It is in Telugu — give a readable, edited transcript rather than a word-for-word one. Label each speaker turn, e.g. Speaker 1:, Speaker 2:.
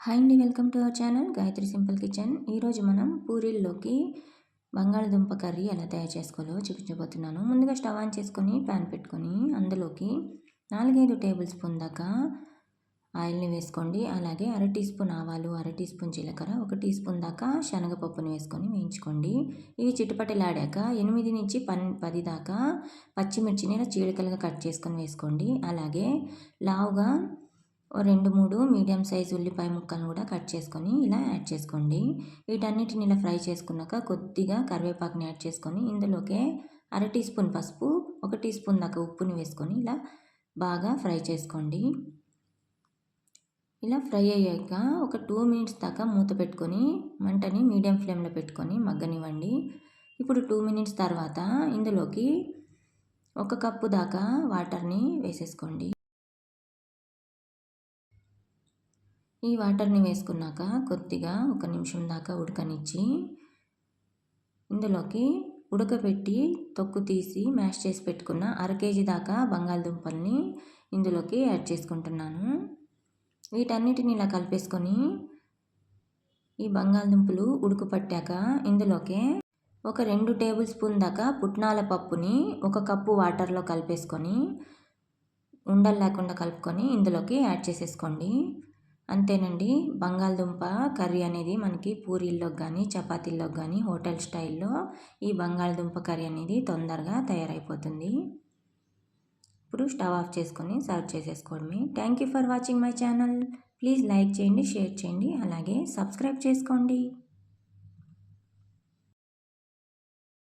Speaker 1: హాయ్ అండి, welcome to our channel Gayatri simple kitchen. ఈరోజు మనం పూరీల్లోకి బంగాళదుంప కర్రీ ఎలా తయారు చేసుకోవాలో చూపించబోతున్నాను. ముందుగా స్టవ్ ఆన్ చేసుకొని ప్యాన్ పెట్టుకొని అందులోకి 4-5 టేబుల్ స్పూన్ దాకా ఆయిల్ని వేసుకోండి. అలాగే అర టీ స్పూన్ ఆవాలు, అర టీ స్పూన్ జీలకర్ర, 1 టీ స్పూన్ దాకా శనగపప్పుని వేసుకొని వేయించుకోండి. ఇవి చిటపటలాడాక 8 నుంచి 10 దాకా పచ్చిమిర్చిని ఇలా చీలికలుగా కట్ చేసుకొని వేసుకోండి. అలాగే లావుగా 2-3 మీడియం సైజు ఉల్లిపాయ ముక్కలను కూడా కట్ చేసుకొని ఇలా యాడ్ చేసుకోండి. వీటన్నిటిని ఇలా ఫ్రై చేసుకున్నాక కొద్దిగా కరివేపాకుని యాడ్ చేసుకొని ఇందులోకే అర టీ స్పూన్ పసుపు, 1 టీ స్పూన్ దాకా ఉప్పుని వేసుకొని ఇలా బాగా ఫ్రై చేసుకోండి. ఇలా ఫ్రై అయ్యాక ఒక 2 మినిట్స్ దాకా మూత పెట్టుకొని మంటని మీడియం ఫ్లేమ్లో పెట్టుకొని మగ్గనివ్వండి. ఇప్పుడు 2 మినిట్స్ తర్వాత ఇందులోకి 1 కప్పు దాకా వాటర్ని వేసేసుకోండి. ఈ వాటర్ని వేసుకున్నాక కొద్దిగా 1 నిమిషం దాకా ఉడకనిచ్చి ఇందులోకి ఉడకబెట్టి తొక్కు తీసి మ్యాష్ చేసి పెట్టుకున్న అర కేజీ దాకా బంగాళదుంపల్ని ఇందులోకి యాడ్ చేసుకుంటున్నాను. వీటన్నిటిని ఇలా కలిపేసుకొని ఈ బంగాళదుంపలు ఉడుకు పట్టాక ఇందులోకి ఒక 2 టేబుల్ స్పూన్ దాకా పుట్నాల పప్పుని 1 కప్పు వాటర్లో కలిపేసుకొని ఉండలు లేకుండా కలుపుకొని ఇందులోకి యాడ్ చేసేసుకోండి. అంతేనండి, బంగాళదుంప కర్రీ అనేది మనకి పూరీల్లోకి కానీ చపాతీల్లోకి కానీ హోటల్ స్టైల్లో ఈ బంగాళదుంప కర్రీ అనేది తొందరగా తయారైపోతుంది. ఇప్పుడు స్టవ్ ఆఫ్ చేసుకొని సర్వ్ చేసేసుకోవడమే. Thank you for watching my channel. Please like చేయండి, షేర్ చేయండి, అలాగే సబ్స్క్రైబ్ చేసుకోండి.